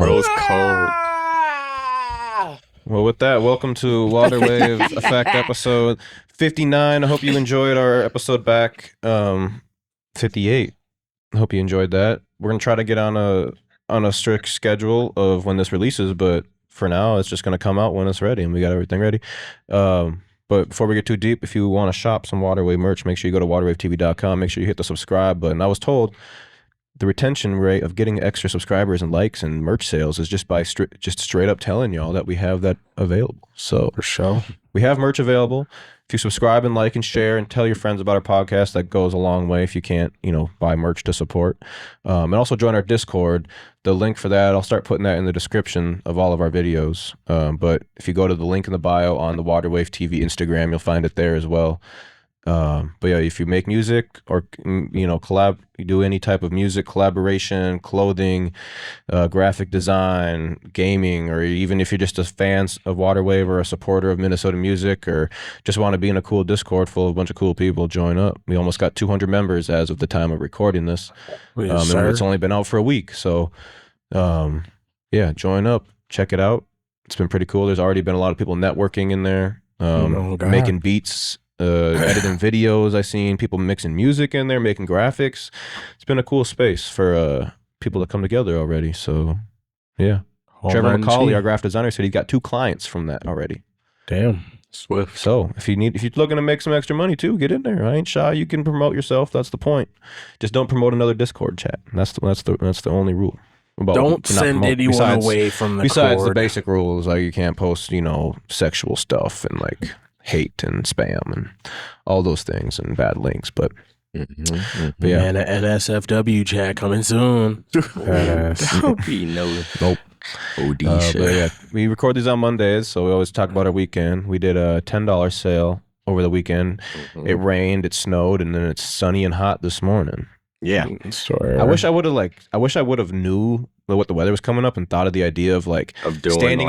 Bro's cold. Well, with that, welcome to Water Wave Effect episode 59. I hope you enjoyed our episode back 58. I hope you enjoyed that. We're gonna try to get on a strict schedule of when this releases, but for now, it's just gonna come out when it's ready, and we got everything ready. But before we get too deep, if you want to shop some Waterwave merch, make sure you go to waterwavetv.com. Make sure you hit the subscribe button. I was told the retention rate of getting extra subscribers and likes and merch sales is just by straight up telling y'all that we have that available. So For sure. we have merch available. If you subscribe and like and share and tell your friends about our podcast, that goes a long way. If you can't, buy merch to support. And also join our Discord. The link for that, I'll start putting that in the description of all of our videos. But if you go to the link in the bio on the Waterwave TV Instagram, you'll find it there as well. But yeah, if you make music or you do any type of music collaboration, clothing, graphic design, gaming, or even if you're just a fan of Waterwave or a supporter of Minnesota music, or just want to be in a cool Discord full of a bunch of cool people, join up. We almost got 200 members as of the time of recording this. And it's only been out for a week, so yeah, join up, check it out. It's been pretty cool. There's already been a lot of people networking in there, making beats. Editing videos. I've seen people mixing music in there, making graphics. It's been a cool space for people to come together already. So yeah, Trevor McCauley, our graphic designer, said he got 2 clients from that already. Damn, swift. So if you're looking to make some extra money too, get in there. I ain't shy. You can promote yourself. That's the point. Just don't promote another Discord chat. That's the only rule. Don't send anyone away from the besides cord. The basic rules, like you can't post sexual stuff and like hate and spam and all those things and bad links, but yeah, and an NSFW chat coming soon. Don't be nope. OD shit. But yeah, we record these on Mondays, so we always talk about our weekend. We did a $10 sale over the weekend. It rained, it snowed, and then it's sunny and hot this morning. Yeah. I wish I would have knew what the weather was coming up and thought of the idea of doing standing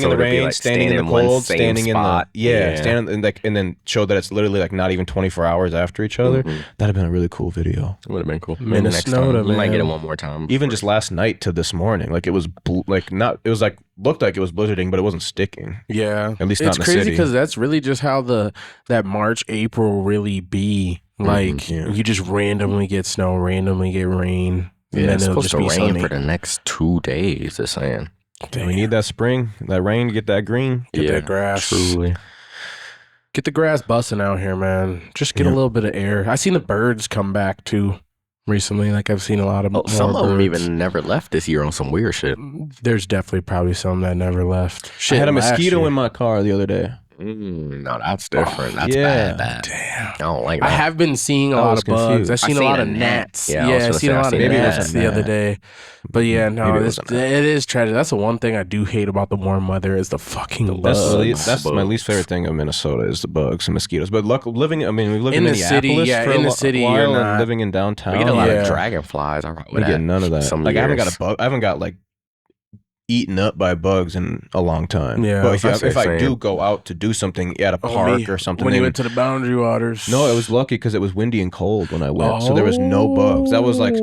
in the rain, standing in the cold, standing spot. Standing and then show that it's literally like not even 24 hours after each other. That'd have been a really cool video. Would have been cool. Minnesota, you might get it one more time. Even just last night to this morning, like it was looked like it was blizzarding, but it wasn't sticking. Yeah, at least not in the crazy city. because that's really just how that March, April really be. Like you just randomly get snow, randomly get rain. Yeah, it's supposed to rain sunny for the next 2 days, they're saying. We need that spring, that rain, get that green. Get that grass. Truly. Get the grass busting out here, man. Just get a little bit of air. I seen the birds come back too recently. Like I've seen a lot of some of them even never left this year on some weird shit. There's definitely probably some that never left. I had a mosquito in my car the other day. No, that's different. That's bad. Damn. I don't like that. I have been seeing a lot of bugs. I've seen a lot of gnats. Yeah, I've seen a lot of gnats the other day. But yeah, no, it is tragic. That's the one thing I do hate about the warm weather is the fucking bugs. That's my least favorite thing of Minnesota is the bugs and mosquitoes. But we live in the Minneapolis city, for in the city, while and living in downtown. We get a lot of dragonflies. We get none of that. I haven't got like eaten up by bugs in a long time. Yeah, but if I do go out to do something at a park or something, when you went to the Boundary Waters, no, it was lucky because it was windy and cold when I went, so there was no bugs. That was like,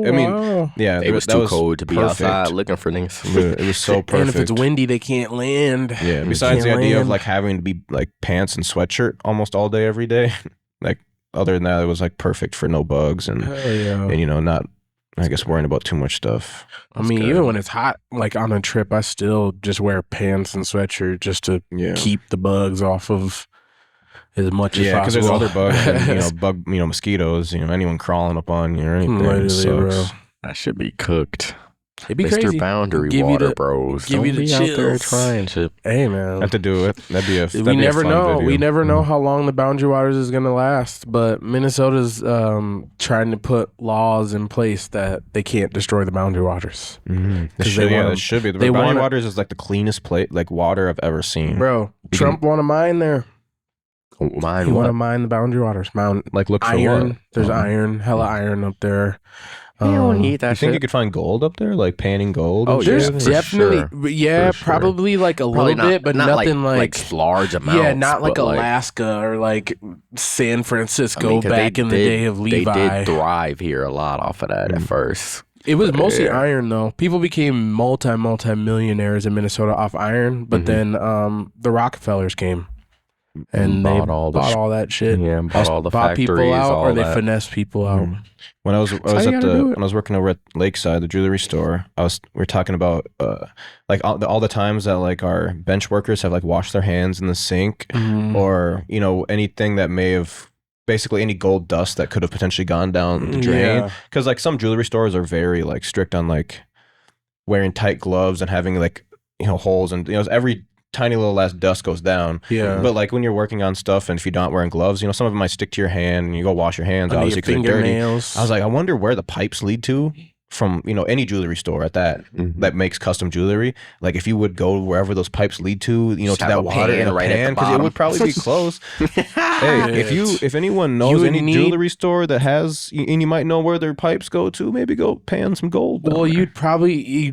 yeah, it was too cold to be outside looking for things. It was so perfect. And if it's windy, they can't land. Yeah. Besides the idea of like having to be like pants and sweatshirt almost all day every day, like other than that, it was like perfect for no bugs and not. I guess worrying about too much stuff. Even when it's hot, like on a trip, I still just wear pants and sweatshirt just to keep the bugs off of as much as possible. Yeah, because there's other bugs, and, mosquitoes, anyone crawling up on you or anything. Bro. That should be cooked. It'd be Mr. crazy. Boundary Water Bros. Give you the chills. Out there chills. trying shit. Hey man, have to do it. That'd be a fun know. Video. We never know how long the Boundary Waters is gonna last. But Minnesota's trying to put laws in place that they can't destroy the Boundary Waters. It should be. The Boundary Waters is like the cleanest water I've ever seen. Bro, Trump want to mine there. He want to mine the Boundary Waters. Like look for iron. what? There's iron, hella iron up there. You don't need that. You think you could find gold up there, like panning gold? Oh, there's definitely, probably like a little bit, but nothing like large amounts. Yeah, not like Alaska or like San Francisco back in the day of Levi. They did thrive here a lot off of that at first. It was mostly iron, though. People became multi-millionaires in Minnesota off iron, but then the Rockefellers came. And they bought all that shit. Yeah, bought all the factories, people out, all or they that. finessed people out. When I was working over at Lakeside, the jewelry store, we were talking about like all the times that like our bench workers have like washed their hands in the sink, or anything that may have basically any gold dust that could have potentially gone down the drain. Because like some jewelry stores are very like strict on like wearing tight gloves and having like holes, and every tiny little last dust goes down. Yeah. But like when you're working on stuff and if you're not wearing gloves, some of them might stick to your hand and you go wash your hands obviously because they're dirty. I was like, I wonder where the pipes lead to from any jewelry store at that makes custom jewelry. Like if you would go wherever those pipes lead to, to that water in a pan, because it would probably be close. Hey, if anyone knows any jewelry store that has, and you might know where their pipes go to, maybe go pan some gold. Well, you'd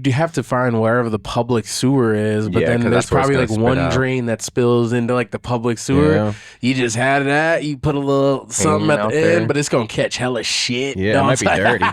have to find wherever the public sewer is, but then there's probably like one drain that spills into like the public sewer. Yeah. You just had that, you put a little something at the end, but it's gonna catch hella shit. Yeah, it might be dirty.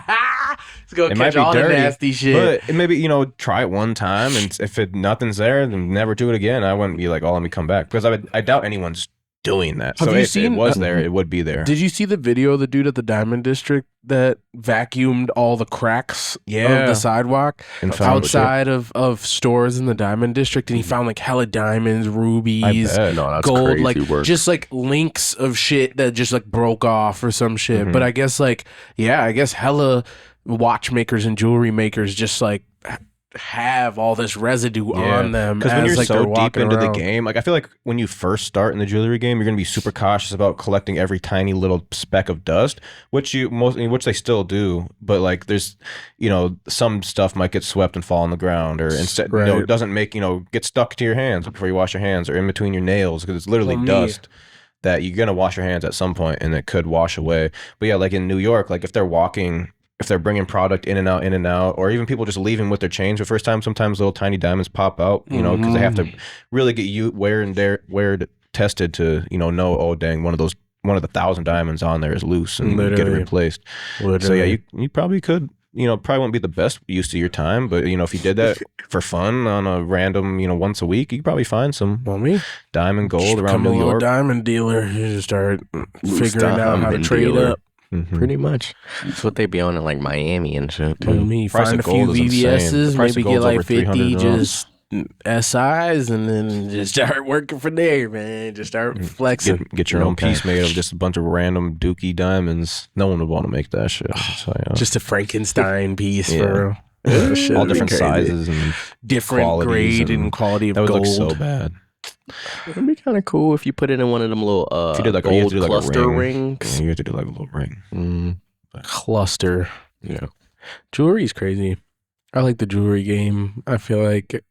It's gonna catch all the nasty shit. But maybe try it one time, and if nothing's there, then never do it again. I wouldn't be like, oh, let me come back, because I doubt anyone's doing that. So if it was there, it would be there. Did you see the video of the dude at the Diamond District that vacuumed all the cracks of the sidewalk outside of stores in the Diamond District, and he found like hella diamonds, rubies, gold, like work. Just like links of shit that just like broke off or some shit. But I guess hella watchmakers and jewelry makers just like have all this residue on them, because when you're like so deep into the game, like I feel like when you first start in the jewelry game, you're gonna be super cautious about collecting every tiny little speck of dust, which they still do, but like there's some stuff might get swept and fall on the ground, or instead it doesn't make get stuck to your hands before you wash your hands, or in between your nails, because it's literally dust that you're gonna wash your hands at some point and it could wash away. But yeah, like in New York, like if they're bringing product in and out, or even people just leaving with their change the first time, sometimes little tiny diamonds pop out, because they have to really get wear and tested to, oh dang, one of the 1,000 diamonds on there is loose and get it replaced. So yeah, you probably could, probably won't be the best use of your time, but if you did that for fun on a random, once a week, you could probably find some diamond gold around New York. Diamond dealer, you just start figuring out how to trade up. Pretty much. That's what they be on in like Miami and shit. Tell me, find a few VVS's, maybe get like 50 just SIs, and then just start working from there, man. Just start flexing. Get your own piece made of just a bunch of random dookie diamonds. No one would want to make that shit. So, just a Frankenstein piece for real. All different sizes and different grade and quality of gold. That would look so bad. It'd be kind of cool if you put it in one of them little if you did like gold like cluster rings. Yeah, you have to do like a little ring. Cluster. Yeah. Jewelry's crazy. I like the jewelry game. I feel like,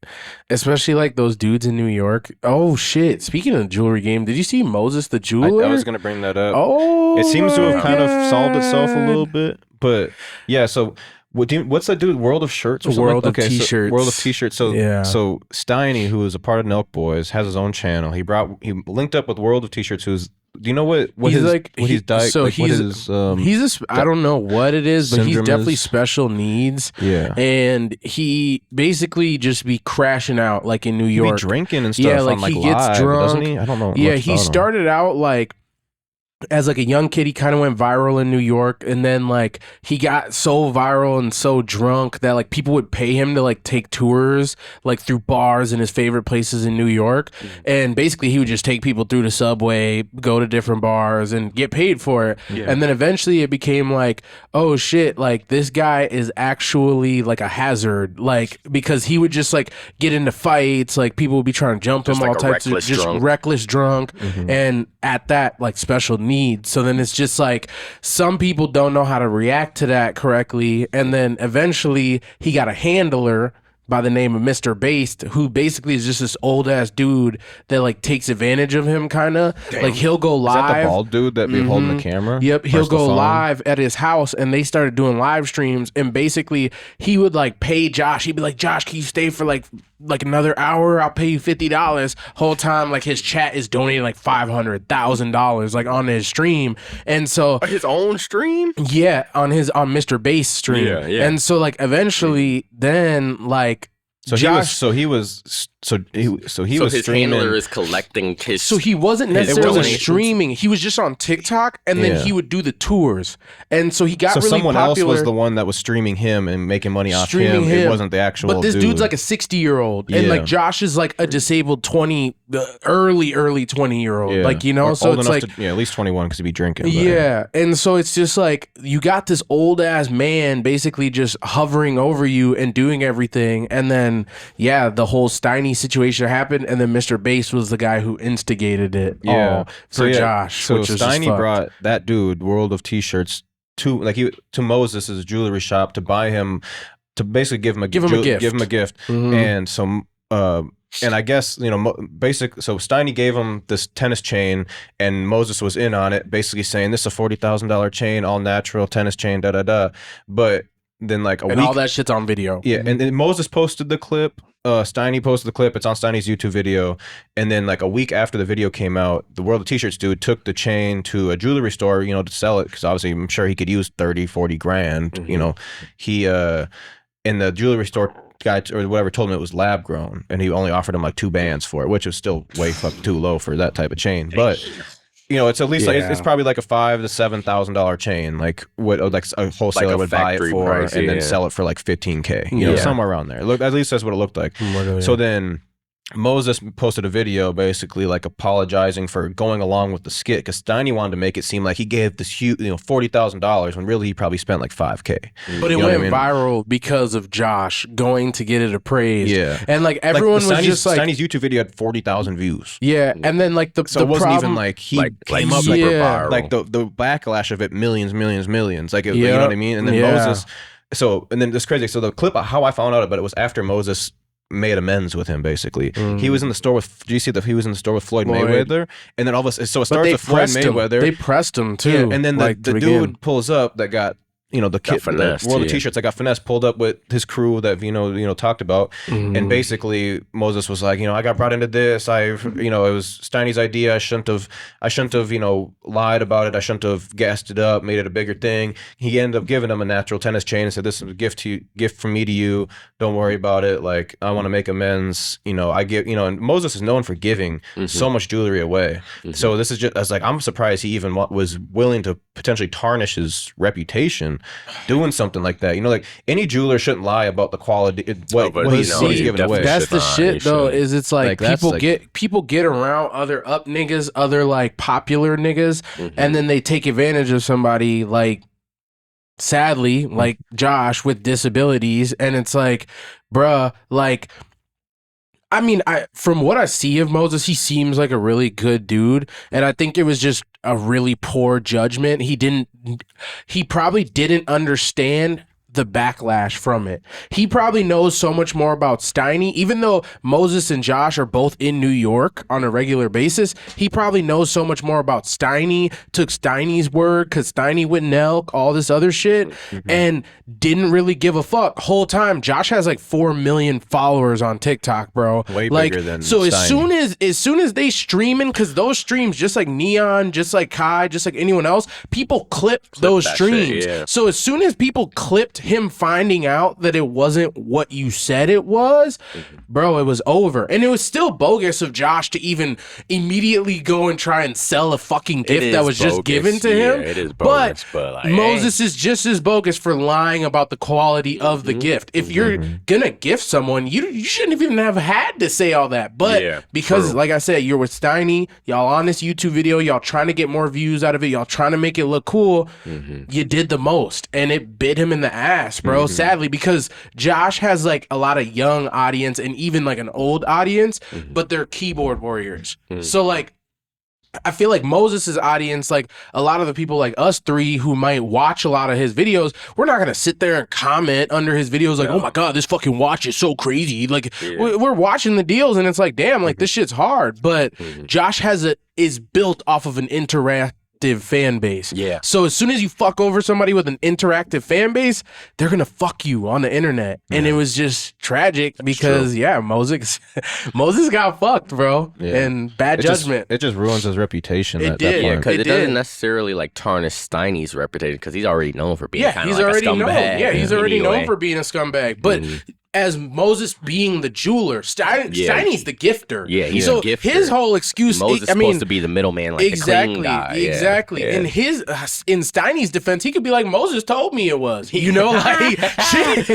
especially like those dudes in New York. Oh shit! Speaking of the jewelry game, did you see Moses the Jeweler? I was gonna bring that up. Oh, it seems to have kind of solved itself a little bit, but yeah. So what's that dude? World of Shirts or something? World of T-shirts. World of T-shirts. So so Steiny, who is a part of Nelk Boys, has his own channel. He linked up with World of T-shirts, who's. Do you know what he's like? What he's diet? So he's I don't know what it is, but he's definitely special needs. Yeah, and he basically just be crashing out like in New York, drinking and stuff. Yeah, like he gets live, drunk. Doesn't he? I don't know. Yeah, he started out like as like a young kid. He kind of went viral in New York, and then like he got so viral and so drunk that like people would pay him to like take tours like through bars in his favorite places in New York, and basically he would just take people through the subway, go to different bars, and get paid for it. And then eventually it became like, oh shit, like this guy is actually like a hazard, like because he would just like get into fights, like people would be trying to jump him, all types of just reckless drunk, and at that like special needs. So then it's just like some people don't know how to react to that correctly, and then eventually he got a handler by the name of Mr. Based, who basically is just this old ass dude that like takes advantage of him, kind of like he'll go Is that live. the bald dude that be holding the camera? Yep, he'll Press the go phone? live at his house, and they started doing live streams, and basically he would like pay Josh. He'd be like, Josh, can you stay for like another hour? I'll pay you $50. Whole time like his chat is donating like $500,000 like on his stream, and so His own stream? yeah, on Mr. Bass stream. Yeah, yeah. And so like eventually then like So Josh, he was His streaming. handler is collecting his. so he wasn't necessarily wasn't- streaming. He was just on TikTok, and then Yeah. he would do the tours. And so he got So really someone popular. else was the one that was streaming him and making money off Streaming him. him. It wasn't the actual. But this dude. dude's like a 60-year-old, and Yeah. like Josh is like a disabled early 20-year-old. Yeah. Like, you know, Or so old it's enough like to, at least 21 because he'd be drinking. But. yeah, and so it's just like you got this old ass man basically just hovering over you and doing everything, and then yeah, the whole Steiny situation happened, and then Mr. Bass was the guy who instigated it all for Josh. So which is just Steiny fucked. brought that dude World of T-shirts to Moses' jewelry shop to buy him, to basically give him a gift. Mhm. And so and I guess, you know, so Steiny gave him this tennis chain, and Moses was in on it, basically saying this is a $40,000 chain, all natural tennis chain, da da da. But then like and all that shit's on video. yeah, and then Moses posted the clip. Steiny posted the clip. It's on Steiny's YouTube video. And then like a week after the video came out, the World of T-Shirts dude took the chain to a jewelry store, you know, to sell it, because obviously I'm sure he could use 30, 40 grand. Mm-hmm. You know, he in the jewelry store guy or whatever told him it was lab grown, and he only offered him like 2 bands for it, which is still way too low for that type of chain. But you know, it's at least like it's probably like a $5,000 to $7,000 chain, like what like a wholesaler would buy it for, price, and then sell it for like $15K, you know, somewhere around there. Look, at least that's what it looked like. So then Moses posted a video basically like apologizing for going along with the skit, because Steiny wanted to make it seem like he gave this huge, you know, $40,000 when really he probably spent like $5K. But it You know went what I mean? viral because of Josh going to get it appraised. Yeah. And like everyone was just like Steiny's YouTube video had 40,000 views. yeah, and then like So the it wasn't problem, even like he like came up super like, viral. like the backlash of it, millions. Like it, you Yeah. know what I mean? And then Yeah. Moses. So and then it's crazy. So the clip, how I found out about it was after Moses made amends with him. Basically, he was in the store with. Do you see that he was in the store with Floyd Mayweather? And then all of a sudden, so it but starts they with Floyd pressed him. Mayweather. They pressed him too. Yeah, and then like, the to dude begin. pulls up that got, you know, the kid, the finessed, World of yeah. T-shirts that got finessed, pulled up with his crew that you know talked about, and basically Moses was like, you know, I got brought into this. You know, it was Steiny's idea. I shouldn't have, you know, lied about it. I shouldn't have gassed it up, made it a bigger thing. He ended up giving him a natural tennis chain and said, "This is a gift from me to you. Don't worry about it. Like, I want to make amends. You know, I give, you know." And Moses is known for giving so much jewelry away. So this is just, I was like, I'm surprised he even was willing to potentially tarnish his reputation doing something like that. You know, like any jeweler shouldn't lie about the quality, what but, he's you know, he giving away. definitely That's the should not. shit He though. should. Is it's like, Like, that's people like- get around other up niggas, other like popular niggas, and then they take advantage of somebody like, sadly, like Josh with disabilities, and it's like, bruh, like. I mean, from what I see of Moses, he seems like a really good dude, and I think it was just a really poor judgment. He probably didn't understand the backlash from it. He probably knows so much more about Steiny, even though Moses and Josh are both in New York on a regular basis. He probably knows so much more about Steiny, took Steiny's word because Steiny wouldn't elk, all this other shit, and didn't really give a fuck. Whole time, Josh has like 4 million followers on TikTok, bro. Way like, bigger than so Steiny. as soon as they streaming, because those streams, just like Neon, just like Kai, just like anyone else, people clip those that streams. shit, yeah. So as soon as people clipped him finding out that it wasn't what you said it was, bro, it was over. And it was still bogus of Josh to even immediately go and try and sell a fucking gift is that was just bogus. given to Yeah, him. it is bogus, but like, Moses is just as bogus for lying about the quality of the gift. If you're gonna gift someone, you shouldn't even have had to say all that. But Yeah, because, true. like I said, you're with Steiny, y'all on this YouTube video, y'all trying to get more views out of it, y'all trying to make it look cool, you did the most, and it bit him in the ass, bro. Sadly, because Josh has like a lot of young audience and even like an old audience, but they're keyboard warriors. So like, I feel like Moses' audience, like a lot of the people like us three who might watch a lot of his videos, we're not gonna sit there and comment under his videos like, oh my god, this fucking watch is so crazy. Like we're watching the deals and it's like, damn, like this shit's hard. But Josh is built off of an interactive fan base. Yeah. So as soon as you fuck over somebody with an interactive fan base, they're gonna fuck you on the internet. And it was just tragic because Moses got fucked, bro. Yeah. And bad judgment. It just ruins his reputation. It did. Yeah, because It it did. doesn't necessarily like tarnish Steiny's reputation because he's already known for being kind of like a scumbag. Yeah, he's already known anyway. for being a scumbag. But as Moses being the jeweler, Steiny's the gifter. Yeah, he's so a gifter. his whole excuse, Moses is supposed to be the middleman, like the clean guy. Exactly. Yeah. In Steiny's defense, he could be like, Moses told me it was. You know, like shit.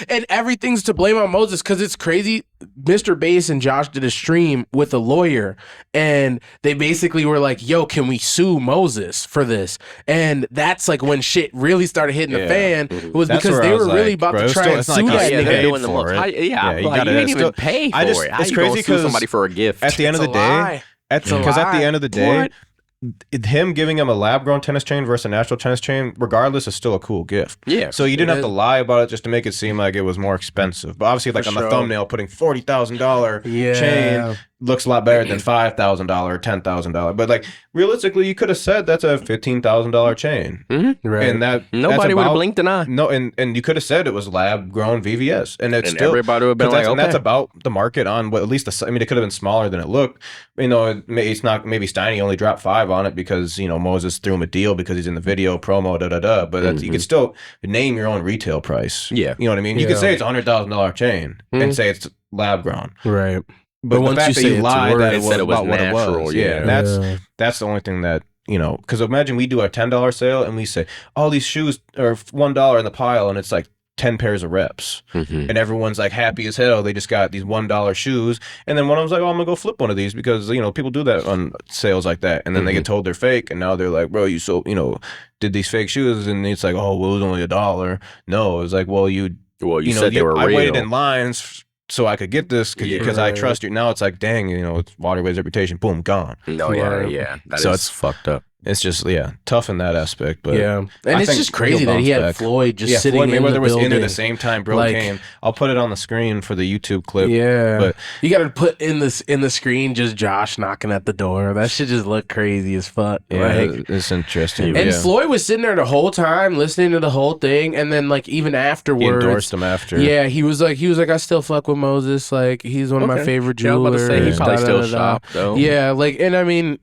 And everything's to blame on Moses because it's crazy. Mr. Bass and Josh did a stream with a lawyer, and they basically were like, "Yo, can we sue Moses for this?" And that's like when shit really started hitting the fan. Was That's because where they I was were really like, about bro, to it's try still- and it's not sue like that you Yeah, paid they're nigga. doing the for most. it. You you like, gotta- you didn't it's even still- pay for I just- it. How it's you gonna crazy sue 'cause somebody for a gift. At the end of the It's a day, lie. because at the end of the day, What? him giving him a lab grown tennis chain versus a natural tennis chain, regardless, is still a cool gift. Yeah. So you didn't It have to is. lie about it just to make it seem like it was more expensive. But obviously, like on the sure. thumbnail, putting $40,000 Yeah. chain looks a lot better than $5,000 or $10,000. But like realistically, you could have said that's a $15,000 chain, Right. and that Nobody would have about- blinked an eye. No, and you could have said it was lab grown VVS, and it's And still everybody would have been 'cause like, that's, okay. that's about the market on what at least I mean, it could have been smaller than it looked. You know, it's not. Maybe Steiny only dropped 5 on it because Moses threw him a deal because he's in the video promo. But that's, you could still name your own retail price. Yeah. You know what I mean. You could say it's $100,000 chain and say it's lab grown. Right. But the once fact you that say you it's lied worth- that It it said was it was about what it natural, was. yeah. That's the only thing that because imagine we do our $10 sale and we say all these shoes are $1 in the pile and it's like 10 pairs of reps and everyone's like happy as hell. They just got these $1 shoes. And then one of them's like, oh, I'm gonna go flip one of these because, people do that on sales like that. And then they get told they're fake. And now they're like, bro, you so, did these fake shoes. And it's like, oh, well, it was only $1. No, it was like, well, you said they were I real. waited in lines so I could get this because I trust you. Now it's like, dang, it's Waterway's reputation. Boom, gone. No, yeah. That So is it's fucked up. It's just, tough in that aspect. But And I it's think just crazy he'll that he bounce had back. Floyd just sitting Floyd in Mayweather the was building. in there the same time bro Like- came. I'll put it on the screen for the YouTube clip. Yeah, But you got to put in the screen just Josh knocking at the door. That shit just look crazy as fuck. Like, it's interesting. and Floyd was sitting there the whole time listening to the whole thing, and then like even he afterwards, endorsed him after. yeah, he was like, I still fuck with Moses. Like he's one of my Okay. favorite Yeah, I was jewelers. about to say, he probably still da-da-da-da. shopped, though. Yeah, like, and I mean.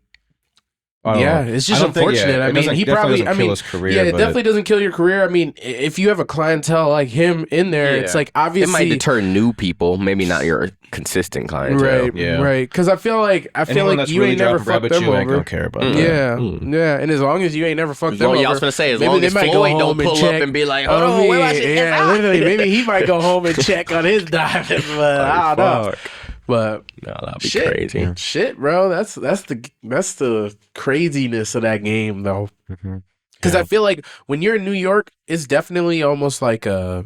I don't Yeah, know. it's just I don't think- unfortunate. I it mean, doesn't- he definitely probably, doesn't kill his career, yeah, it but definitely doesn't kill your career. I mean, if you have a clientele like him in there, it's Yeah. like It obviously might deter new people, maybe not your consistent clientele. right, Yeah. right. Because I feel like Anyone that's you really ain't never dropping bread fucked with them you ain't over. gonna care about that. Yeah, Mm. yeah, and as long as you ain't never fucked them Well, over, yeah, I was gonna say, as maybe long they as might go Floyd don't home and pull up check. and be like, Oh, hold on, where my shit is yeah, at? literally, maybe he might go home and check on his diamonds, but I don't know. But No, that'd be shit, crazy. shit, bro. That's the craziness of that game, though. Because I feel like when you're in New York, it's definitely almost like a.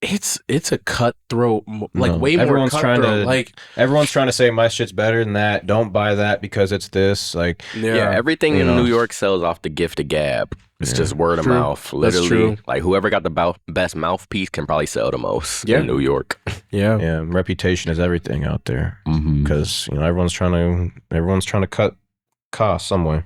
It's a cutthroat, like No. way more Everyone's cutthroat. trying to- like Everyone's trying to say my shit's better than that. Don't buy that because it's this. Like, Yeah, everything You in know. New York sells off the gift of gab. It's just word of True. mouth. That's Literally, true. like whoever got the best mouthpiece can probably sell the most Yeah. in New York. yeah, reputation is everything out there Mm-hmm. because everyone's trying to cut costs some way.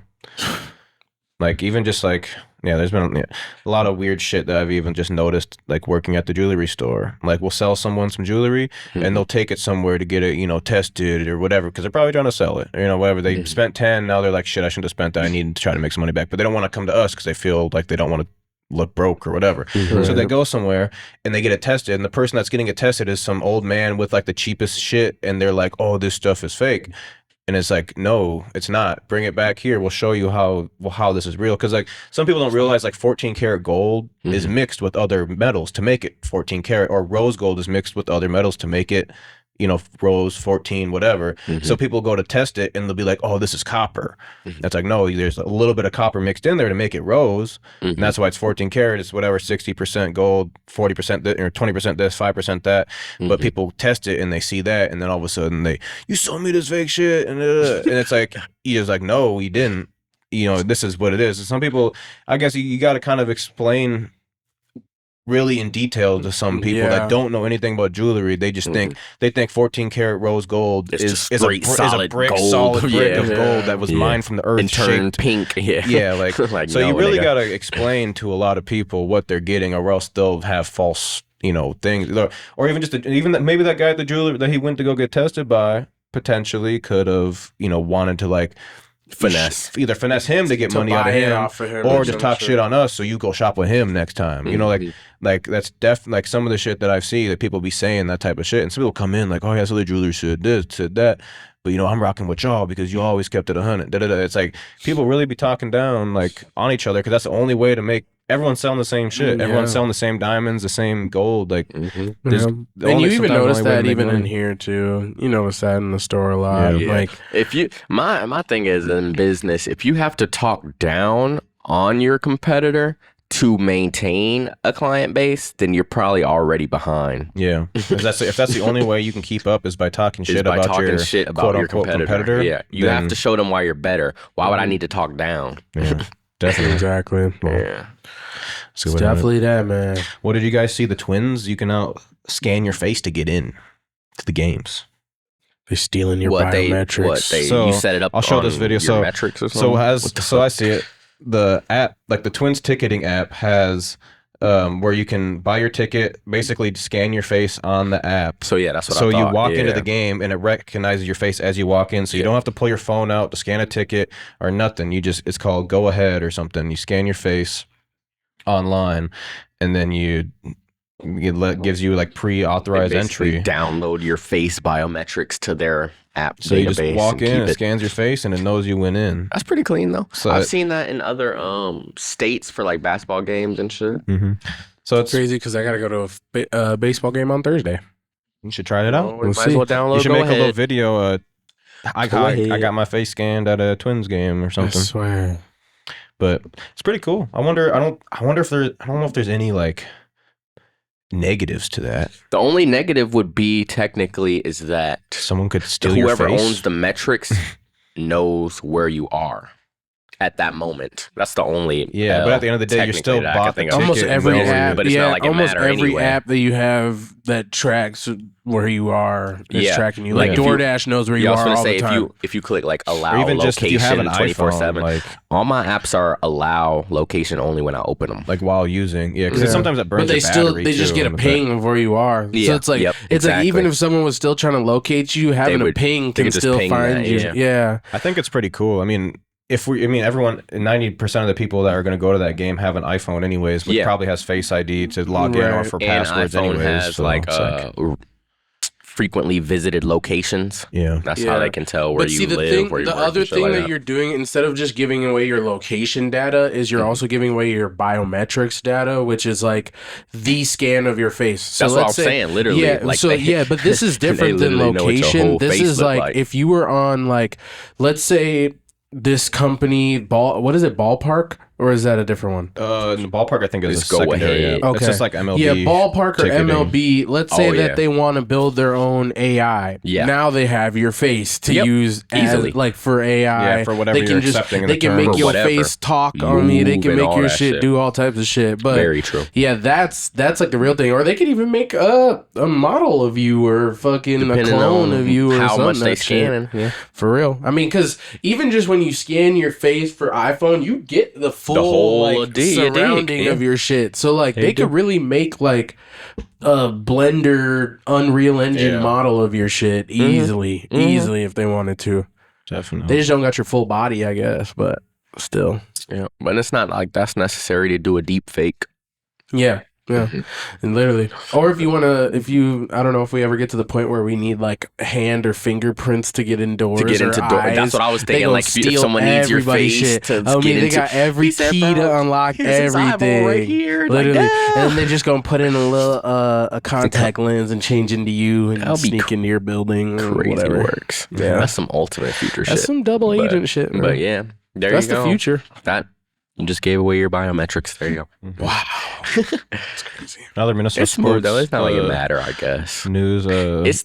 Like even just like there's been a lot of weird shit that I've even just noticed, like working at the jewelry store. Like we'll sell someone some jewelry and they'll take it somewhere to get it, tested or whatever because they're probably trying to sell it. Or, whatever. They spent 10, now they're like, shit, I shouldn't have spent that. I need to try to make some money back. But they don't want to come to us because they feel like they don't want to look broke or whatever. So they go somewhere and they get it tested, and the person that's getting it tested is some old man with like the cheapest shit, and they're like, oh, this stuff is fake. And it's like, no, it's not. Bring it back here. We'll show you how this is real. Because like some people don't realize like 14 karat gold is mixed with other metals to make it 14 karat, or rose gold is mixed with other metals to make it rose 14, whatever. So people go to test it and they'll be like, oh, this is copper. That's like, no, there's a little bit of copper mixed in there to make it rose. And that's why it's 14 karat. It's whatever, 60% gold, 40% or 20% this, 5% that. But people test it and they see that. And then all of a sudden you sold me this fake shit. And it's like, you're just like, no, we didn't. This is what it is. And some people, I guess you got to kind of explain really in detail to some people that don't know anything about jewelry. They just think 14 karat rose gold is a brick solid brick of gold that was mined from the earth and turned pink. Like, like, so you really got to explain to a lot of people what they're getting, or else they'll have false things, or even maybe that guy at the jeweler that he went to go get tested by potentially could have wanted to like either finesse him to get money out of him, or just talk shit on us so you go shop with him next time. Like that's like some of the shit that I've seen that people be saying that type of shit, and some people come in like, oh yeah, so the jewelry said this, said that, but I'm rocking with y'all because you always kept it 100. It's like people really be talking down like on each other because that's the only way to make. Everyone's selling the same shit. Everyone's selling the same diamonds, the same gold. Like, and you even notice that even in here too. You notice that in the store a lot. Like, if you, my thing is in business, if you have to talk down on your competitor to maintain a client base, then you're probably already behind. Yeah, if that's the only way you can keep up is by talking shit about your competitor. Yeah, you have to show them why you're better. Why would I need to talk down? Yeah, definitely, exactly. Yeah. It's definitely that, man. What did you guys see? The twins? You can now scan your face to get in to the games. They're stealing your biometrics. So you set it up. I'll show this video. So metrics or something? So I see it. The app, like the Twins ticketing app, has where you can buy your ticket, basically scan your face on the app. So yeah, that's what I thought. So you walk into the Yeah. game and it recognizes your face as you walk in. So you don't have to pull your phone out to scan a ticket or nothing. It's called Go Ahead or something. You scan your face online, and then it gives you like pre-authorized entry. Download your face biometrics to their app So database. you just walk in, it it scans your face, and it knows you went in. That's pretty clean though. So I've seen that in other states for like basketball games and shit. Mm-hmm. So it's crazy because I gotta go to a baseball game on Thursday. You should try it out. Might as well download. You should Go make ahead. a little video. I got my face scanned at a Twins game or I something. swear. But it's pretty cool. I wonder if I don't know if there's any like negatives to that. The only negative would be technically is that Someone could steal your face. whoever owns the metrics knows where you are at that moment. That's the only. Yeah, but at the end of the day, you're still bought the ticket. Almost every and app, but it's not like it almost matter every anyway. app that you have that tracks where you are is Yeah. tracking you. Like, Like if you- DoorDash knows where you Yeah, I was are gonna all say the time. if you click like allow Or even just if you have location an 24/7, iPhone, like all my apps are allow location only when I open them. while using, because sometimes it burns But they your battery they just too get a on the ping of where you are. So Yeah, it's like yep, it's like exactly. even if someone was still trying to locate you, having a would- ping they can could just still ping find that, you. yeah. Yeah. I think it's pretty cool. I mean, everyone, 90% of the people that are going to go to that game have an iPhone anyways, which Yeah. probably has Face ID to log in or Right. for And passwords iPhone anyways. has so like it's frequently visited locations. yeah. That's how Yeah. they can tell where But you see, the live, thing, where you the work, and other shit thing like that you're doing, instead of just giving away your location data, is you're also giving away your biometrics data, which is like the scan of your face. So That's what I let's was saying, literally, Yeah, like so they- but this is they different than literally know what your location. whole This face is look like like. if you were on like, let's say this company what is it, Ballpark, or is that a different one? In the ballpark, I think is Just a go secondary ahead. app. Okay. It's just like MLB. Yeah, Ballpark or ticketing. MLB. Let's say Oh, that yeah. they want to build their own AI. Yeah. Now they have your face to Yep. use Easily. like for AI. Yeah, for whatever they can you're accepting in They the can term make or your whatever. face talk on me. They Move can and make all your that shit shit. do all types of shit. But Very true. yeah, that's like the real thing. Or they could even make a model of you or fucking a Depending clone on of you or how something. much they that shit. scanning. Yeah. For real. I mean, because even just when you scan your face for iPhone, you get the full whole like surrounding yeah. of your shit. So like they do. could really make like a Blender Unreal Engine Yeah. model of your shit easily if they wanted to. Definitely. They just don't got your full body, I guess, but still. Yeah. But it's not like that's necessary to do a deep fake. Yeah. Yeah, and literally, or if you want to, I don't know if we ever get to the point where we need like hand or fingerprints to get indoors To get or into door. eyes. That's what I was They thinking. gonna Like, if steal someone needs your everybody's face shit. to I get mean, they into, got every he said, key to "Bro, unlock here's his eyeball everything right here." Like, literally, "Ah." and then they're just gonna put in a little a contact lens and change into you and That'll be sneak into your building or Crazy whatever. works. Yeah. That's some ultimate future That's shit. some double agent shit, bro. But yeah, there That's you go. the future. That you just gave away your biometrics. There you go. Wow, that's crazy. Another Minnesota It's smooth sports though. It's not like it matter, I guess. news.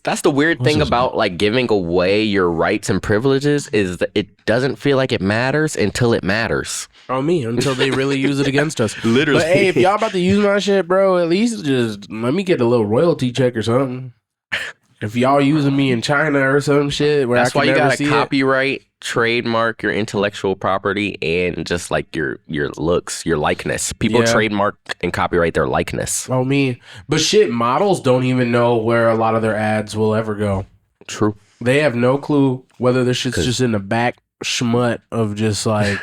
That's the weird what's thing this? about like giving away your rights and privileges is that it doesn't feel like it matters until it matters. On me until they really use it against us. Literally. But hey, if y'all about to use my shit, bro, at least just let me get a little royalty check or something. If y'all using me in China or some shit, where That's I why can you never gotta see it. copyright, trademark your intellectual property and just like your looks, your likeness. People Yeah. trademark and copyright their likeness. Oh me, but shit, models don't even know where a lot of their ads will ever go. True. They have no clue whether this shit's just in the back schmut of just like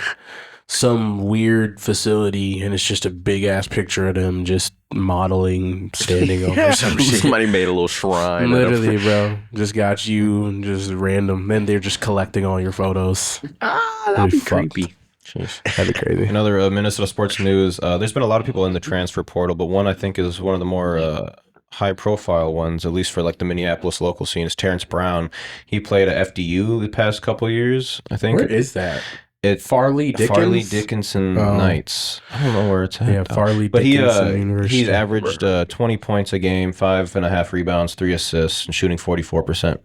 some weird facility, and it's just a big ass picture of them just modeling, standing over some shit. Somebody made a little shrine. Literally, bro. Just got you and just random. Then they're just collecting all your photos. That'd be Fuck. creepy. Jeez, that'd be crazy. Another Minnesota sports news. There's been a lot of people in the transfer portal, but one I think is one of the more high profile ones, at least for like the Minneapolis local scene, is Terrence Brown. He played at FDU the past couple of years, I think. Where is that? It Farley Dickens? Farley Dickinson Oh. Knights. I don't know where it's at. Yeah, Farley But Dickinson University. he's averaged 20 points a game, 5.5 rebounds, 3 assists, and shooting 44%,